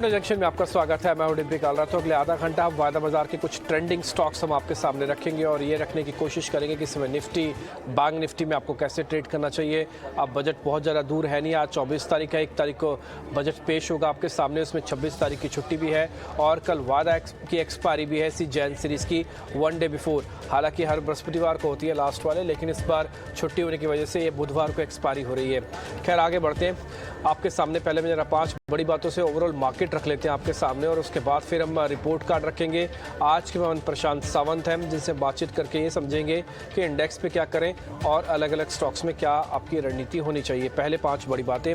Junction में आपका स्वागत है। मैं हूं डिम्पी कालरा। तो अगले आधा घंटा आप वायदा बाजार के कुछ ट्रेंडिंग स्टॉक्स हम आपके सामने रखेंगे और ये रखने की कोशिश करेंगे कि इसमें निफ्टी, बैंक निफ्टी में आपको कैसे ट्रेड करना चाहिए। अब बजट बहुत ज़्यादा दूर है नहीं। आज 24 तारीख है, 1 तारीख को बजट पेश होगा आपके सामने। उसमें 26 तारीख की छुट्टी भी है और कल वायदा की एक्सपायरी भी है इसी जैन सीरीज़ की 1 डे बिफोर। हालांकि हर बृहस्पतिवार को होती है लास्ट वाले, लेकिन इस बार छुट्टी होने की वजह से ये बुधवार को एक्सपायरी हो रही है। खैर आगे बढ़ते हैं। आपके सामने पहले मैं जरा 5 बड़ी बातों से ओवरऑल मार्केट रख लेते हैं आपके सामने और उसके बाद फिर हम रिपोर्ट कार्ड रखेंगे। आज के मेहमान प्रशांत सावंत हैं, जिनसे बातचीत करके ये समझेंगे कि इंडेक्स पे क्या करें और अलग अलग स्टॉक्स में क्या आपकी रणनीति होनी चाहिए। पहले 5 बड़ी बातें।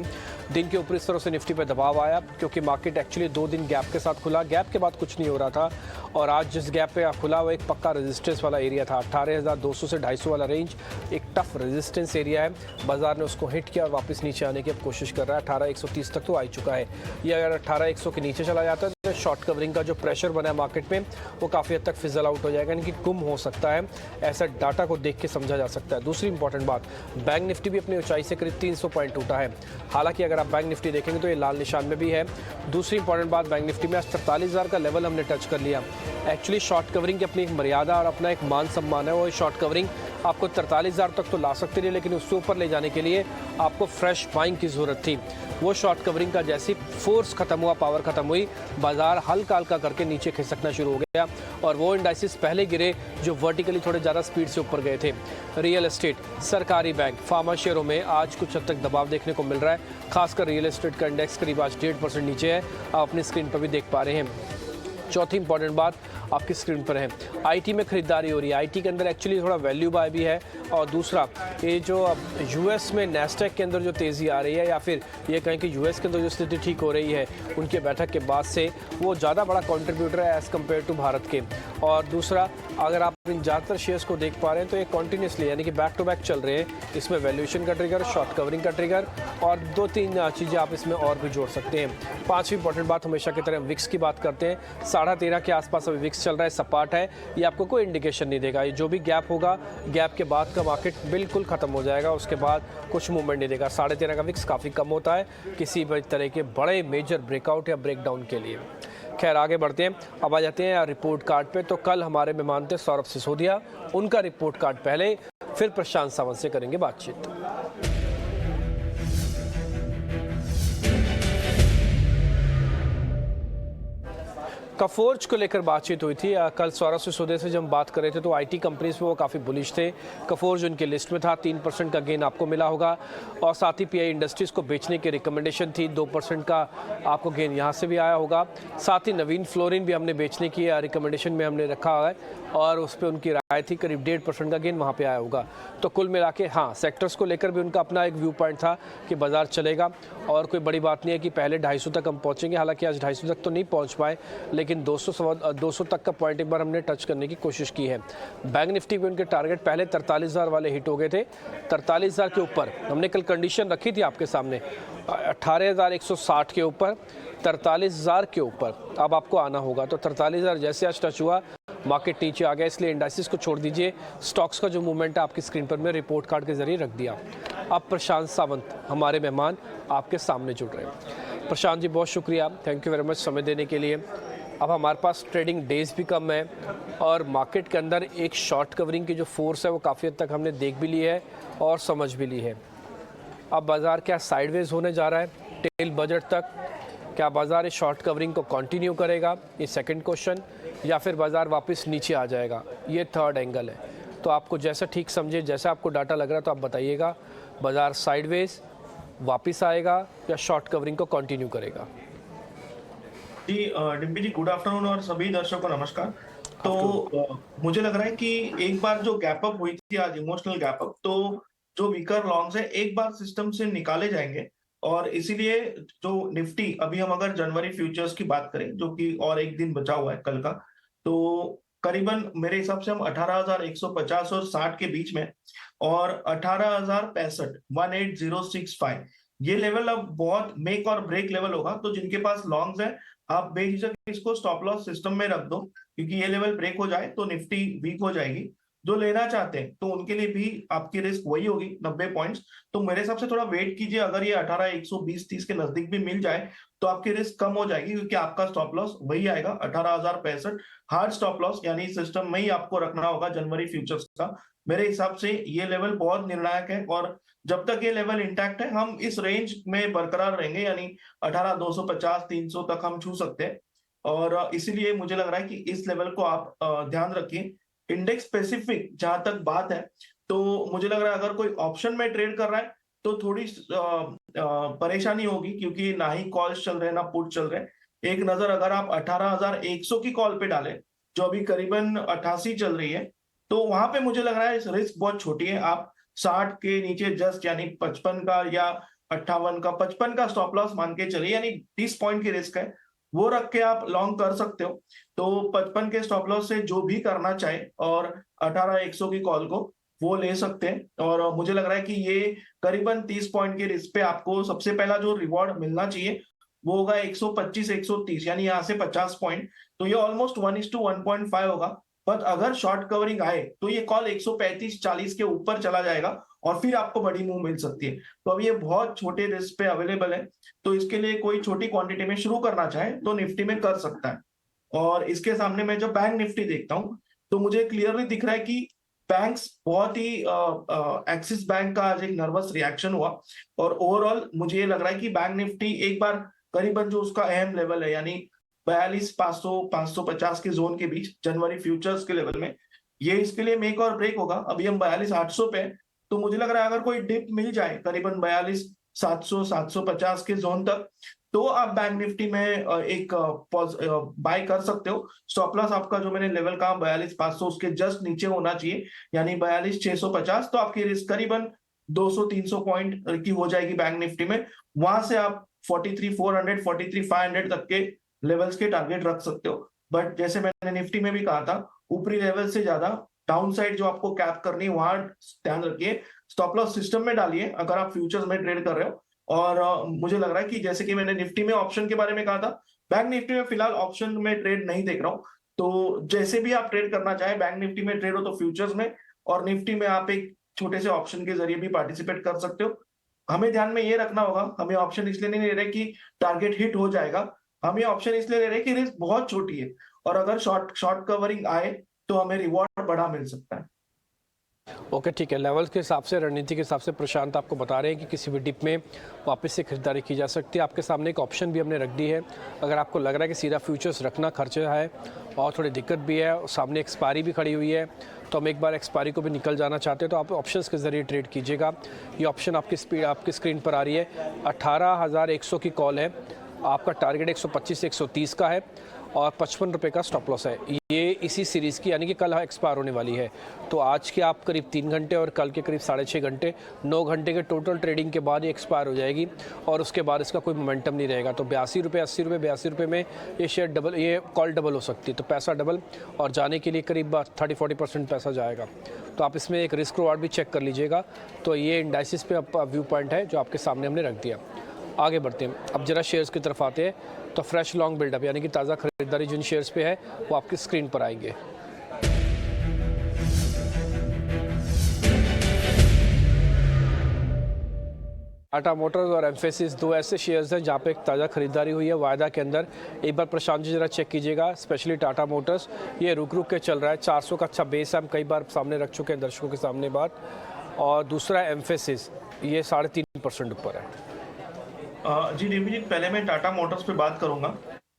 दिन के ऊपर इस तरह से निफ्टी पे दबाव आया क्योंकि मार्केट एक्चुअली 2 दिन गैप के साथ खुला। गैप के बाद कुछ नहीं हो रहा था और आज जिस गैप पे खुला वो एक पक्का रेजिस्टेंस वाला एरिया था। 18,200 से 250 वाला रेंज एक टफ रेजिस्टेंस एरिया है। बाजार ने उसको हिट किया और वापस नीचे आने की अब कोशिश कर रहा है। 18,130 तक तो आ चुका है। ये अगर 18,100 के नीचे चला जाता है तो शॉर्ट कवरिंग का जो प्रेशर बना है मार्केट में वो काफ़ी हद तक फिजल आउट हो जाएगा, यानी कि गुम हो सकता है। ऐसा डाटा को देख के समझा जा सकता है। दूसरी इंपॉर्टेंट बात, बैंक निफ्टी भी अपनी ऊंचाई से करीब 300 पॉइंट टूटा है। हालांकि अगर आप बैंक निफ्टी देखेंगे तो ये लाल निशान में भी है। दूसरी इंपॉर्टेंट बात, बैंक निफ्टी में आज 43,000 का लेवल हमने टच कर लिया। एक्चुअली शॉर्ट कवरिंग की अपनी एक मर्यादा और अपना एक मान सम्मान है। वो शॉर्ट कवरिंग आपको 43,000 तक तो ला सकती रही, लेकिन उससे ऊपर ले जाने के लिए आपको फ्रेश बाइंग की ज़रूरत थी। वो शॉर्ट कवरिंग का जैसी फोर्स खत्म हुआ, पावर खत्म हुई, बाजार हल्का हल्का करके नीचे खिसकना शुरू हो गया और वो इंडाइसिस पहले गिरे जो वर्टिकली थोड़े ज़्यादा स्पीड से ऊपर गए थे। रियल एस्टेट, सरकारी बैंक, फार्मा शेयरों में आज कुछ हद तक दबाव देखने को मिल रहा है। खासकर रियल एस्टेट का इंडेक्स करीब आज 1.5% नीचे है। आप अपनी स्क्रीन पर भी देख पा रहे हैं। चौथी इंपॉर्टेंट बात आपकी स्क्रीन पर है, आईटी में खरीदारी हो रही है। आईटी के अंदर एक्चुअली थोड़ा वैल्यू बाय भी है और दूसरा ये जो अब यूएस में नैस्डैक के अंदर जो तेज़ी आ रही है, या फिर ये कहें कि यूएस के अंदर जो स्थिति ठीक हो रही है उनके बैठक के बाद से, वो ज़्यादा बड़ा कंट्रीब्यूटर है एज़ कम्पेयर टू भारत के। और दूसरा, अगर आप इन ज़्यादातर शेयर्स को देख पा रहे हैं तो ये कॉन्टीन्यूसली यानी कि बैक टू बैक चल रहे हैं। इसमें वैल्यूएशन का ट्रिगर, शॉर्ट कवरिंग का ट्रिगर और 2-3 चीज़ें आप इसमें और भी जोड़ सकते हैं। पांचवी इंपॉर्टेंट बात, हमेशा की तरह विक्स की बात करते हैं। 13.5 के आसपास अभी विक्स चल रहा है, सपाट है। ये आपको कोई इंडिकेशन नहीं देगा। ये जो भी गैप होगा, गैप के बाद का मार्केट बिल्कुल ख़त्म हो जाएगा, उसके बाद कुछ मूवमेंट नहीं देगा। 13.5 का विक्स काफ़ी कम होता है किसी भी तरह के बड़े मेजर ब्रेकआउट या ब्रेकडाउन के लिए। खैर आगे बढ़ते हैं। अब आ जाते हैं रिपोर्ट कार्ड पे। तो कल हमारे मेहमान थे सौरभ सिसोदिया, उनका रिपोर्ट कार्ड पहले, फिर प्रशांत सावंत से करेंगे बातचीत। कफोर्ज को लेकर बातचीत हुई थी। कल सौरभ सिसोदिया से जब हम बात कर रहे थे तो आईटी कंपनीज पे वो काफ़ी बुलिश थे। कफोर्ज उनकी लिस्ट में था। 3% का गेन आपको मिला होगा और साथ ही पीआई इंडस्ट्रीज़ को बेचने की रिकमेंडेशन थी। 2% का आपको गेन यहाँ से भी आया होगा। साथ ही नवीन फ्लोरिन भी हमने बेचने की रिकमेंडेशन में हमने रखा है और उस पर उनकी राय थी। करीब 1.5% का गेन वहाँ पर आया होगा। तो कुल मिला के हाँ, सेक्टर्स को लेकर भी उनका अपना एक व्यू पॉइंट था कि बाजार चलेगा और कोई बड़ी बात नहीं है कि पहले 250 तक हम पहुँचेंगे। हालांकि आज 250 तक तो नहीं पहुँच पाए, लेकिन 200 तक का पॉइंट एक बार हमने टच करने की कोशिश की है। बैंक निफ्टी पे उनके टारगेट पहले 43,000 वाले हिट हो गए थे। 43,000 के ऊपर हमने कल कंडीशन रखी थी आपके सामने, 18,160 के ऊपर, 43,000 के ऊपर अब आपको आना होगा। तो 43,000 जैसे आज टच हुआ, मार्केट नीचे आ गया। इसलिए इंडाइसिस को छोड़ दीजिए, स्टॉक्स का जो मूवमेंट है आपकी स्क्रीन पर मैं रिपोर्ट कार्ड के जरिए रख दिया। अब प्रशांत सावंत हमारे मेहमान आपके सामने जुड़ रहे हैं। प्रशांत जी, बहुत शुक्रिया, थैंक यू वेरी मच समय देने के लिए। अब हमारे पास ट्रेडिंग डेज भी कम है और मार्केट के अंदर एक शॉर्ट कवरिंग की जो फोर्स है वो काफ़ी हद तक हमने देख भी ली है और समझ भी ली है। अब बाज़ार क्या साइडवेज होने जा रहा है टेल बजट तक? क्या बाज़ार इस शॉर्ट कवरिंग को कंटिन्यू करेगा, ये सेकंड क्वेश्चन, या फिर बाज़ार वापस नीचे आ जाएगा, ये थर्ड एंगल है। तो आपको जैसा ठीक समझे, जैसा आपको डाटा लग रहा है तो आप बताइएगा, बाज़ार साइडवेज वापस आएगा या शॉर्ट कवरिंग को कंटिन्यू करेगा? जी डिम्पी जी, गुड आफ्टरनून और सभी दर्शकों को नमस्कार। तो मुझे लग रहा है कि एक बार जो गैप अप हुई थी आज, इमोशनल गैप अप, तो जो वीकर लॉन्ग्स है एक बार सिस्टम से निकाले जाएंगे और इसीलिए जो निफ्टी, अभी हम अगर जनवरी फ्यूचर्स की बात करें जो कि और एक दिन बचा हुआ है कल का, तो करीबन मेरे हिसाब से हम 18,150 और 60 के बीच में और 18,065 18,065 ये लेवल अब बहुत मेक और ब्रेक लेवल होगा। तो जिनके पास लॉन्ग्स है, आप बेझिझक इसको स्टॉप लॉस सिस्टम में रख दो, क्योंकि ये लेवल ब्रेक हो जाए तो निफ्टी वीक हो जाएगी। जो लेना चाहते हैं तो उनके लिए भी आपकी रिस्क वही होगी 90 पॉइंट्स। तो मेरे हिसाब से थोड़ा वेट कीजिए, अगर ये 18,120-30 के नजदीक भी मिल जाए तो आपकी रिस्क कम हो जाएगी, क्योंकि आपका स्टॉप लॉस वही आएगा 18,065 हार्ड स्टॉप लॉस, यानी सिस्टम में ही आपको रखना होगा जनवरी फ्यूचर्स का। मेरे हिसाब से ये लेवल बहुत निर्णायक है, और जब तक ये लेवल इंटैक्ट है हम इस रेंज में बरकरार रहेंगे, यानी 18,250-300 तक हम छू सकते हैं। और इसीलिए मुझे लग रहा है कि इस लेवल को आप ध्यान रखिए। इंडेक्स स्पेसिफिक जहां तक बात है, तो मुझे लग रहा है अगर कोई ऑप्शन में ट्रेड कर रहा है तो थोड़ी परेशानी होगी, क्योंकि ना ही कॉल्स चल रहे हैं ना पुट चल रहे हैं। एक नजर अगर आप 18,100 की कॉल पे डालें, जो अभी करीबन 88 चल रही है, तो वहां पे मुझे लग रहा है रिस्क बहुत छोटी है। आप 60 के नीचे जस्ट, यानी 55 का या 58 का, 55 का स्टॉप लॉस मान के चलिए, यानी 30 पॉइंट की रिस्क है, वो रख के आप लॉन्ग कर सकते हो। तो 55 के स्टॉप लॉस से जो भी करना चाहे और 18,100 की कॉल को वो ले सकते हैं। और मुझे लग रहा है कि ये करीबन 30 पॉइंट की रिस्क पे आपको सबसे पहला जो रिवॉर्ड मिलना चाहिए वो होगा 125-130, यानी यहाँ से 50 पॉइंट। तो ये ऑलमोस्ट 1:1.5 होगा। बट अगर शॉर्ट कवरिंग आए तो ये कॉल 135-40 के ऊपर चला जाएगा, और फिर आपको बड़ी मूव मिल सकती है। तो अब ये बहुत छोटे रिस्क पे अवेलेबल है, तो इसके लिए कोई छोटी क्वांटिटी में शुरू करना चाहे तो निफ्टी में कर सकता है। और इसके सामने मैं जब बैंक निफ्टी देखता हूं तो मुझे क्लियरली दिख रहा है कि बैंक्स बहुत ही एक्सिस बैंक का आज एक नर्वस रिएक्शन हुआ, और ओवरऑल मुझे ये लग रहा है कि बैंक निफ्टी एक बार करीबन जो उसका अहम लेवल है, यानी 42,500-550 के जोन के बीच जनवरी फ्यूचर्स के लेवल में, ये इसके लिए मेक और ब्रेक होगा। अभी हम 42,800 पे हैं, तो मुझे लग रहा है अगर कोई डिप मिल जाए करीबन 42,700-750 के जोन तक, तो आप बैंक निफ्टी में एक बाय कर सकते हो। स्टॉप लॉस आपका जो मैंने लेवल कहा 42,500, उसके जस्ट नीचे होना चाहिए, यानी 42,650। तो आपकी रिस्क करीबन 200-300 पॉइंट की हो जाएगी बैंक निफ्टी में। वहां से आप 43,400, 43,500 तक के लेवल्स के टारगेट रख सकते हो। बट जैसे मैंने निफ्टी में भी कहा था, ऊपरी लेवल से ज्यादा डाउन साइड जो आपको कैप करनी है वहां ध्यान रखिए। स्टॉप लॉस सिस्टम में डालिए अगर आप फ्यूचर्स में ट्रेड कर रहे हो। और मुझे लग रहा है कि जैसे कि मैंने निफ्टी में ऑप्शन के बारे में कहा था, बैंक निफ्टी में फिलहाल ऑप्शन में ट्रेड नहीं देख रहा हूं। तो जैसे भी आप ट्रेड करना चाहे, बैंक निफ्टी में ट्रेड हो तो फ्यूचर्स में, और निफ्टी में आप एक छोटे से ऑप्शन के जरिए भी पार्टिसिपेट कर सकते हो। हमें ध्यान में ये रखना होगा, हमें ऑप्शन इसलिए नहीं ले रहे कि टारगेट हिट हो जाएगा, हम ये ऑप्शन इसलिए ले रहे हैं कि रिस्क बहुत छोटी है, और अगर शॉर्ट कवरिंग आए तो हमें रिवॉर्ड बड़ा मिल सकता है। ओके, ठीक है। लेवल्स के हिसाब से, रणनीति के हिसाब से प्रशांत आपको बता रहे हैं कि किसी भी डिप में वापस से खरीदारी की जा सकती है। आपके सामने एक ऑप्शन भी हमने रख दी है। अगर आपको लग रहा है कि सीधा फ्यूचर्स रखना खर्चा है और थोड़ी दिक्कत भी है, और सामने एक्सपायरी भी खड़ी हुई है, तो हम एक बार एक्सपायरी को भी निकल जाना चाहते हैं, तो आप ऑप्शंस के ज़रिए ट्रेड कीजिएगा। ये ऑप्शन आपकी स्क्रीन पर आ रही है। 18,100 की कॉल है, आपका टारगेट 125 से 130 का है, और 55 रुपये का स्टॉप लॉस है। ये इसी सीरीज़ की, यानी कि कल एक्सपायर होने वाली है। तो आज के आप करीब 3 घंटे और कल के करीब 6.5 घंटे, 9 घंटे के टोटल ट्रेडिंग के बाद ये एक्सपायर हो जाएगी, और उसके बाद इसका कोई मोमेंटम नहीं रहेगा। तो 82 रुपये, 80 रुपये, 82 रुपये में ये शेयर डबल, ये कॉल डबल हो सकती है। तो पैसा डबल, और जाने के लिए करीब 30-40% पैसा जाएगा। तो आप इसमें एक रिस्क रिवार्ड भी चेक कर लीजिएगा। तो ये इंडाइसिस पे आपका व्यू पॉइंट है जो आपके सामने हमने रख दिया। आगे बढ़ते हैं, अब जरा शेयर्स की तरफ आते हैं। तो फ्रेश लॉन्ग बिल्डअप, यानी कि ताज़ा खरीदारी जिन शेयर्स पे है वो आपकी स्क्रीन पर आएंगे। टाटा मोटर्स और एम्फेसिस दो ऐसे शेयर्स हैं जहाँ पे एक ताज़ा खरीदारी हुई है वायदा के अंदर। एक बार प्रशांत जी जरा चेक कीजिएगा, स्पेशली टाटा मोटर्स ये रुक के चल रहा है। 400 का अच्छा बेस है, हम कई बार सामने रख चुके हैं दर्शकों के सामने बात। और दूसरा एम्फेसिस, ये 3.5% ऊपर है। जी डिम्पी जी, पहले मैं टाटा मोटर्स पे बात करूंगा।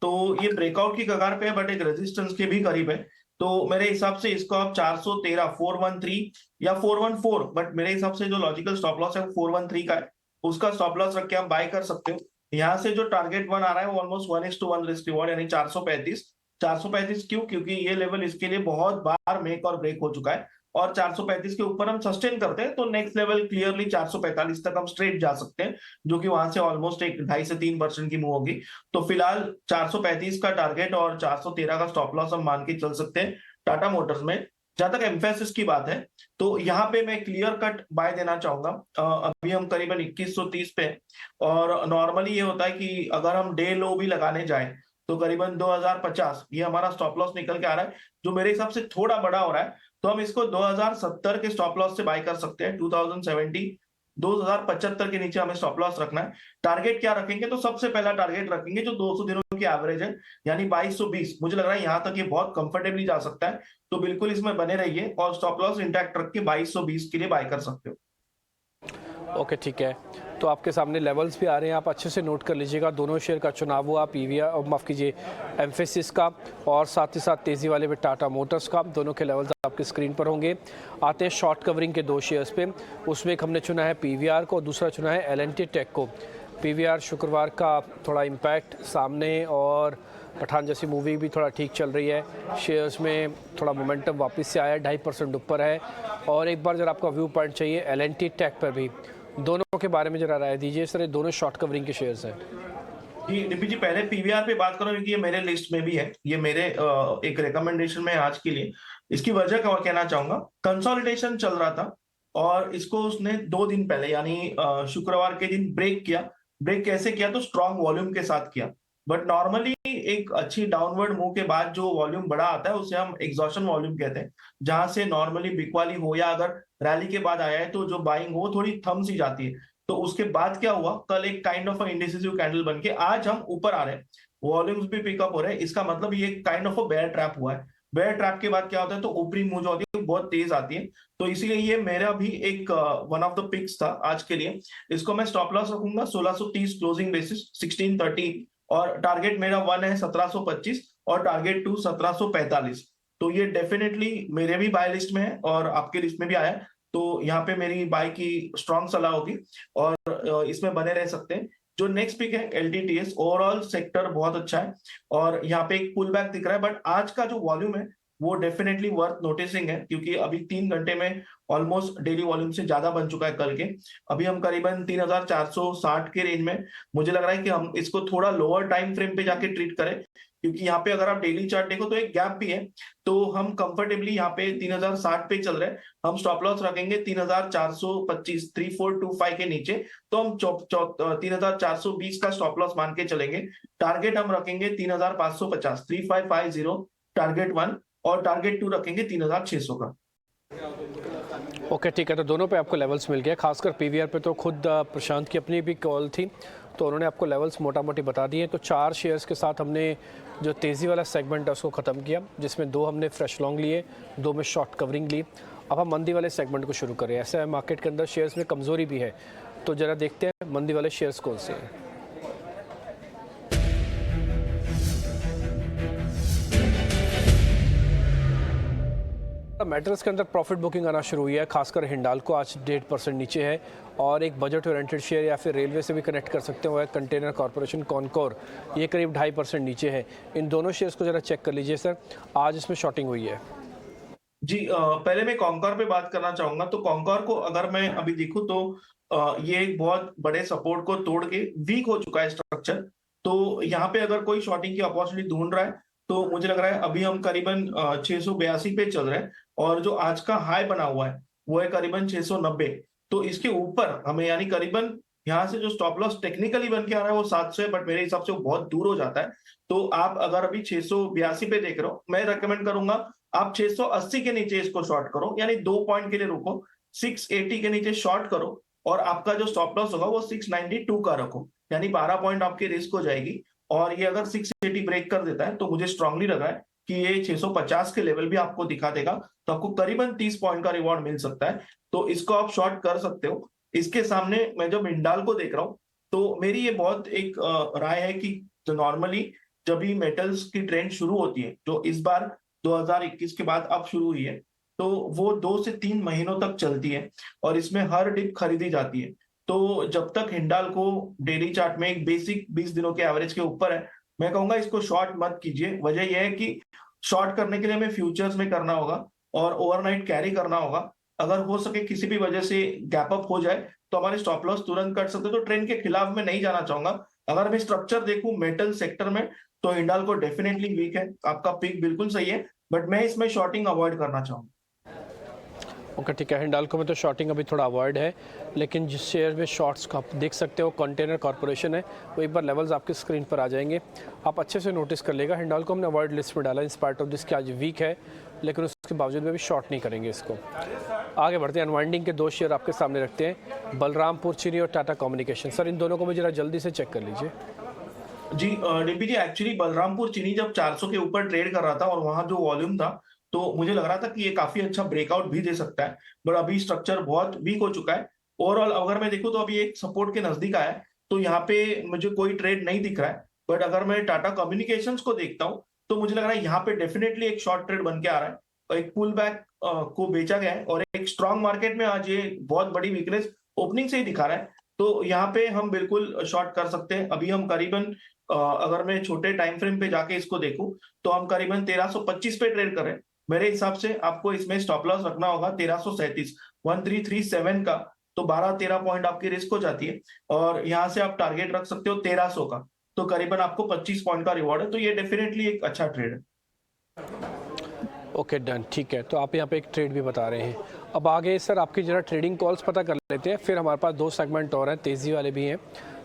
तो ये ब्रेकआउट की कगार पे है, बट एक रेजिस्टेंस के भी करीब है। तो मेरे हिसाब से इसको आप 413, 413 या 414, बट मेरे हिसाब से जो लॉजिकल स्टॉप लॉस है वो 413 का है, उसका स्टॉप लॉस रख के आप बाय कर सकते हो। यहाँ से जो टारगेट 1 आ रहा है वो ऑलमोस्ट 1:1 रिस्क रिवॉर्ड, यानी 435। 435 क्यों? क्योंकि ये लेवल इसके लिए बहुत बार मेक और ब्रेक हो चुका है, और 435 के ऊपर हम सस्टेन करते हैं तो नेक्स्ट लेवल क्लियरली 445 तक हम स्ट्रेट जा सकते हैं, जो कि वहां से ऑलमोस्ट एक 2.5 से 3% की मूव होगी। तो फिलहाल 435 का टारगेट और 413 का स्टॉप लॉस हम मान के चल सकते हैं टाटा मोटर्स में। जहां तक एम्फेसिस की बात है, तो यहाँ पे मैं क्लियर कट बाय देना चाहूंगा। अभी हम करीबन 2130 पे, और नॉर्मली ये होता है कि अगर हम डे लो भी लगाने जाए तो करीबन 2050 ये हमारा स्टॉप लॉस निकल के आ रहा है, जो मेरे हिसाब से थोड़ा बड़ा हो रहा है। तो हम इसको 2070 के स्टॉप लॉस से बाय कर सकते हैं। 2070 2075 के नीचे हमें स्टॉप लॉस रखना है। टारगेट क्या रखेंगे? तो सबसे पहला टारगेट रखेंगे जो 200 दिनों की एवरेज है, यानी 2220। मुझे लग रहा है यहां तक ये बहुत कंफर्टेबली जा सकता है, तो बिल्कुल इसमें बने रहिए और स्टॉप लॉस इंटैक्ट रख के 2220 के लिए बाय कर सकते हो। ओके, ठीक है। तो आपके सामने लेवल्स भी आ रहे हैं, आप अच्छे से नोट कर लीजिएगा। दोनों शेयर का चुनाव हुआ पीवीआर, माफ़ कीजिए, एम्फेसिस का, और साथ ही साथ तेज़ी वाले में टाटा मोटर्स का। दोनों के लेवल्स आपकी स्क्रीन पर होंगे। आते हैं शॉर्ट कवरिंग के दो शेयर्स पे। उसमें एक हमने चुना है पीवीआर को और दूसरा चुना है एल&टी टेक को। पीवीआर शुक्रवार का थोड़ा इम्पैक्ट सामने, और पठान जैसी मूवी भी थोड़ा ठीक चल रही है। शेयर्स में थोड़ा मोमेंटम वापस से आया, 2.5% ऊपर है। और एक बार जरा आपका व्यू पॉइंट चाहिए एल&टी टेक पर भी, दोनों के बारे में जरा राय दीजिए। सर ये दोनों शॉर्ट कवरिंग के शेयर्स हैं। जी डिम्पी जी, पहले पीवीआर पे बात करो क्योंकि ये मेरे लिस्ट में भी है, ये मेरे एक रिकमेंडेशन में है आज के लिए। इसकी वजह क्या कहना चाहूंगा, कंसोलिडेशन चल रहा था और इसको उसने 2 दिन पहले यानी शुक्रवार के दिन ब्रेक किया। ब्रेक कैसे किया? तो स्ट्रॉन्ग वॉल्यूम के साथ किया। बट नॉर्मली एक अच्छी डाउनवर्ड मूव के बाद जो वॉल्यूम बड़ा आता है उसे हम एग्जॉशन वॉल्यूम कहते हैं, जहां से नॉर्मली बिकवाली हो या अगर रैली के बाद आया है तो जो बाइंग हो थोड़ी थम सी जाती है। तो उसके बाद क्या हुआ, कल एक काइंड ऑफ इंडिसिसिव कैंडल बन के आज हम ऊपर आ रहे हैं, वॉल्यूम्स भी पिकअप हो रहे हैं। इसका मतलब ये काइंड ऑफ बेयर ट्रैप हुआ है। बेयर ट्रैप के बाद क्या होता है, तो ऊपरी मूव जो होती है बहुत तेज आती है। तो इसीलिए ये मेरा भी एक वन ऑफ द पिक्स था आज के लिए। इसको मैं स्टॉप लॉस रखूंगा 1630 क्लोजिंग बेसिस 1630, और टारगेट मेरा 1 है 1725 और टारगेट 2 1745। तो ये डेफिनेटली मेरे भी बाय लिस्ट में है और आपके लिस्ट में भी आया है। तो यहाँ पे मेरी बाय की स्ट्रॉन्ग सलाह होगी और इसमें बने रह सकते हैं। जो नेक्स्ट पिक है एलटीटीएस, ओवरऑल सेक्टर बहुत अच्छा है और यहाँ पे एक पुल बैक दिख रहा है, बट आज का जो वॉल्यूम है वो डेफिनेटली वर्थ नोटिसिंग है, क्योंकि अभी 3 घंटे में ऑलमोस्ट डेली वॉल्यूम से ज्यादा बन चुका है कल के। अभी हम करीबन 3460 के रेंज में। मुझे लग रहा है कि हम इसको थोड़ा लोअर टाइम फ्रेम पे जाके ट्रीट करें, क्योंकि यहाँ पे अगर आप डेली चार्ट देखो तो एक गैप भी है। तो हम कंफर्टेबली यहाँ पे 3060 पे चल रहे हैं। हम स्टॉप लॉस रखेंगे 3425, 3425 के नीचे। तो हम 3420 का स्टॉप लॉस मान के चलेंगे। टारगेट हम रखेंगे 3550, 3550 टारगेट 1, और टारगेट 2 रखेंगे 3600 का। ओके, ठीक है। तो दोनों पे आपको लेवल्स मिल गए। खासकर पीवीआर पे तो खुद प्रशांत की अपनी भी कॉल थी, तो उन्होंने आपको लेवल्स मोटा मोटी बता दिए। तो 4 शेयर्स के साथ हमने जो तेज़ी वाला सेगमेंट है उसको ख़त्म किया, जिसमें 2 हमने फ्रेश लॉन्ग लिए, 2 में शॉर्ट कवरिंग ली। अब हम मंदी वाले सेगमेंट को शुरू करें। ऐसा है मार्केट के अंदर शेयर्स में कमज़ोरी भी है, तो ज़रा देखते हैं मंदी वाले शेयर्स कौन से हैं। मेटल्स के अंदर प्रॉफिट बुकिंग आना शुरू हुई है। खासकर हिंडाल्को आज 1.5% नीचे है, और एक बजट ओरिएंटेड शेयर या फिर रेलवे से भी कनेक्ट कर सकते हो, कंटेनर कॉर्पोरेशन कॉनकोर, ये करीब 2.5% नीचे है। इन दोनों शेयर्स को जरा चेक कर लीजिए सर, आज इसमें शॉर्टिंग हुई है। जी पहले मैं कॉन्कॉर पे बात करना चाहूंगा। तो कॉन्कॉर को अगर मैं अभी देखूं तो ये एक बहुत बड़े सपोर्ट को तोड़ के वीक हो चुका है स्ट्रक्चर। तो यहाँ पे अगर कोई शॉर्टिंग की अपॉर्चुनिटी ढूंढ रहा है तो मुझे लग रहा है अभी हम करीबन 682 पे चल रहे हैं, और जो आज का हाई बना हुआ है वो है करीबन 690। तो इसके ऊपर हमें यानी करीबन यहाँ से जो स्टॉप लॉस टेक्निकली बन के आ रहा है वो 700 है, बट मेरे हिसाब से वो बहुत दूर हो जाता है। तो आप अगर अभी 682 पे देख रहे हो, मैं रेकमेंड करूंगा आप 680 के नीचे इसको शॉर्ट करो, यानी 2 पॉइंट के लिए रुको। 680 के नीचे शॉर्ट करो और आपका जो स्टॉप लॉस होगा वो 692 का रखो, यानी 12 पॉइंट आपकी रिस्क हो जाएगी। और ये अगर 680 ब्रेक कर देता है तो मुझे स्ट्रांगली लग रहा है कि ये 650 के लेवल भी आपको दिखा देगा, तो आपको करीबन 30 पॉइंट का रिवॉर्ड मिल सकता है। तो इसको आप शॉर्ट कर सकते हो। इसके सामने मैं जब हिंडाल्को देख रहा हूँ तो मेरी ये बहुत एक राय है कि जो नॉर्मली जब भी मेटल्स की ट्रेंड शुरू होती है, जो इस बार 2021 के बाद अब शुरू हुई है, तो वो 2 से 3 महीनों तक चलती है और इसमें हर डिप खरीदी जाती है। तो जब तक हिंडाल्को डेली चार्ट में एक बेसिक 20 दिनों के एवरेज के ऊपर है, मैं कहूंगा इसको शॉर्ट मत कीजिए। वजह यह है कि शॉर्ट करने के लिए हमें फ्यूचर्स में करना होगा और ओवरनाइट कैरी करना होगा। अगर हो सके किसी भी वजह से गैप अप हो जाए तो हमारे स्टॉप लॉस तुरंत कट सकते, तो ट्रेंड के खिलाफ मैं नहीं जाना चाहूंगा। अगर मैं स्ट्रक्चर देखूं मेटल सेक्टर में तो हिंडाल्को डेफिनेटली वीक है, आपका पिक बिल्कुल सही है, बट मैं इसमें शॉर्टिंग अवॉइड करना चाहूंगा। ओके ठीक है, हिंडाल्को में तो शॉर्टिंग अभी थोड़ा अवॉइड है, लेकिन जिस शेयर में शॉर्ट्स का आप देख सकते हो कंटेनर कॉर्पोरेशन है, वो एक बार लेवल्स आपके स्क्रीन पर आ जाएंगे, आप अच्छे से नोटिस कर लेगा। हिंडाल्को हमने अवॉइड लिस्ट में डाला इन स्पाइट ऑफ जिसकी आज वीक है, लेकिन उसके बावजूद में भी शॉर्ट नहीं करेंगे इसको। आगे बढ़ते हैं, अनवाइंडिंग के दो शेयर आपके सामने रखते हैं, बलरामपुर चीनी और टाटा कम्युनिकेशन। सर इन दोनों को मुझे जरा जल्दी से चेक कर लीजिए। जी डिम्पी जी, एक्चुअली बलरामपुर चीनी जब 400 के ऊपर ट्रेड कर रहा था और वहां जो वॉल्यूम था, तो मुझे लग रहा था कि ये काफी अच्छा ब्रेकआउट भी दे सकता है, बट अभी स्ट्रक्चर बहुत वीक हो चुका है। ओवरऑल अगर मैं देखूं तो अभी एक सपोर्ट के नजदीक आया है, तो यहाँ पे मुझे कोई ट्रेड नहीं दिख रहा है। बट अगर मैं टाटा कम्युनिकेशंस को देखता हूँ तो मुझे लग रहा है यहाँ पे डेफिनेटली एक शॉर्ट ट्रेड बन के आ रहा है, और एक पुल बैक को बेचा गया है और एक स्ट्रॉन्ग मार्केट में आज ये बहुत बड़ी वीकनेस ओपनिंग से ही दिखा रहा है। तो यहाँ पे हम बिल्कुल शॉर्ट कर सकते हैं। अभी हम करीबन अगर मैं छोटे टाइम फ्रेम पे जाके इसको देखूं तो हम करीबन 1325 पे ट्रेड कर रहे हैं। मेरे हिसाब से आपको इसमें स्टॉप लॉस रखना होगा 1337, 1337 का, तो 12-13 पॉइंट आपकी रिस्क हो जाती है, और यहाँ से आप टारगेट रख सकते हो 1300 का, तो करीबन आपको 25 पॉइंट का रिवॉर्ड है। तो ये डेफिनेटली एक अच्छा ट्रेड है। ओके डन, ठीक है, तो आप यहाँ पे एक ट्रेड भी बता रहे हैं। अब आगे सर आपकी जरा ट्रेडिंग कॉल्स पता कर लेते हैं, फिर हमारे पास दो सेगमेंट और हैं, तेज़ी वाले भी हैं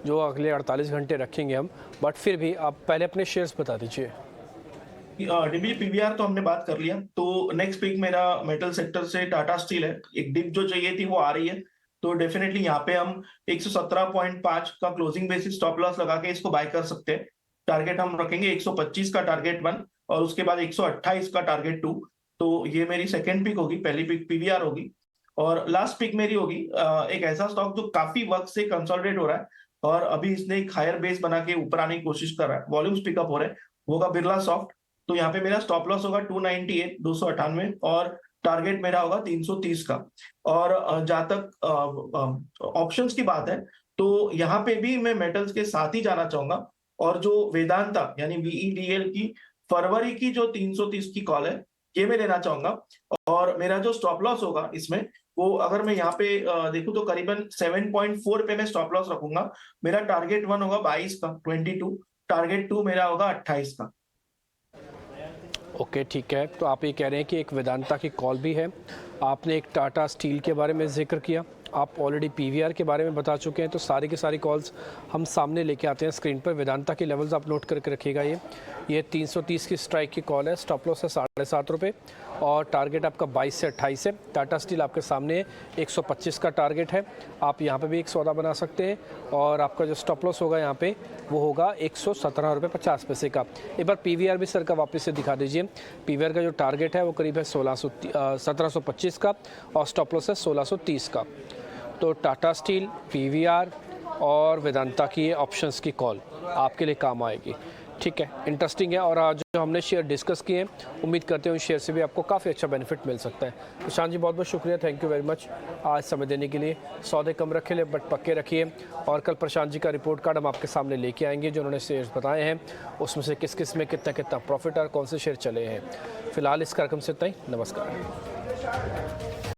जो अगले 48 घंटे रखेंगे हम, बट फिर भी आप पहले अपने शेयर्स बता दीजिए। डीबी पीवीआर तो हमने बात कर लिया, तो नेक्स्ट पिक मेरा मेटल सेक्टर से टाटा स्टील है। एक डिप जो चाहिए थी वो आ रही है, तो डेफिनेटली यहाँ पे हम 117.5 का क्लोजिंग बेसिस स्टॉप लॉस लगा के इसको बाय कर सकते हैं। टारगेट हम रखेंगे 125 का टारगेट 1 और उसके बाद 128 का टारगेट 2। तो ये मेरी सेकेंड पिक होगी, पहली पिक पीवीआर होगी, और लास्ट पिक मेरी होगी एक ऐसा स्टॉक जो काफी वक्त से कंसोलिडेट हो रहा है और अभी इसने एक हायर बेस बना के ऊपर आने की कोशिश कर रहा है, वॉल्यूम्स पिकअप हो रहे हैं, वो होगा बिरला सॉफ्ट। तो यहाँ पे मेरा स्टॉप लॉस होगा 298 और टारगेट मेरा होगा 330 का। और जहां तक ऑप्शंस की बात है, तो यहाँ पे भी मैं मेटल्स के साथ ही जाना चाहूंगा, और जो वेदांता यानी वीईडीएल की फरवरी की जो 330 की कॉल है, ये मैं लेना चाहूंगा। और मेरा जो स्टॉप लॉस होगा इसमें, वो अगर मैं यहाँ पे देखूं तो करीबन 7.4 पे मैं स्टॉप लॉस रखूंगा। मेरा टारगेट 1 होगा 22 का 22, टारगेट 2 मेरा होगा 28 का। ओके ठीक है, तो आप ये कह रहे हैं कि एक वेदांता की कॉल भी है, आपने एक टाटा स्टील के बारे में जिक्र किया, आप ऑलरेडी पीवीआर के बारे में बता चुके हैं, तो सारी की सारी कॉल्स हम सामने लेके आते हैं स्क्रीन पर। वेदांता की लेवल्स आप नोट करके रखिएगा। ये 330 की स्ट्राइक की कॉल है, स्टॉप लॉस है 7.5 रुपये और टारगेट आपका 22 से 28 है। टाटा स्टील आपके सामने है, 125 का टारगेट है, आप यहाँ पे भी एक सौदा बना सकते हैं, और आपका जो स्टॉप लॉस होगा यहाँ पे वो होगा 117 रुपये 50 पैसे का। एक बार पीवीआर भी सर का वापस से दिखा दीजिए। पीवीआर का जो टारगेट है वो करीब है 1725 का और स्टॉप लॉस है 1630 का। तो टाटा स्टील, पीवीआर और वेदांता की ये ऑप्शंस की कॉल आपके लिए काम आएगी। ठीक है, इंटरेस्टिंग है, और आज जो हमने शेयर डिस्कस किए हैं, उम्मीद करते हैं उन शेयर से भी आपको काफ़ी अच्छा बेनिफिट मिल सकता है। प्रशांत जी बहुत बहुत शुक्रिया, थैंक यू वेरी मच आज समय देने के लिए। सौदे कम रखे ले बट पक्के रखिए, और कल प्रशांत जी का रिपोर्ट कार्ड हम आपके सामने लेके आएंगे, जो उन्होंने शेयर्स बताए हैं उसमें से किस किस में कितना कितना प्रॉफिट और कौन से शेयर चले हैं। फिलहाल इस कार्यक्रम से इतना ही, नमस्कार।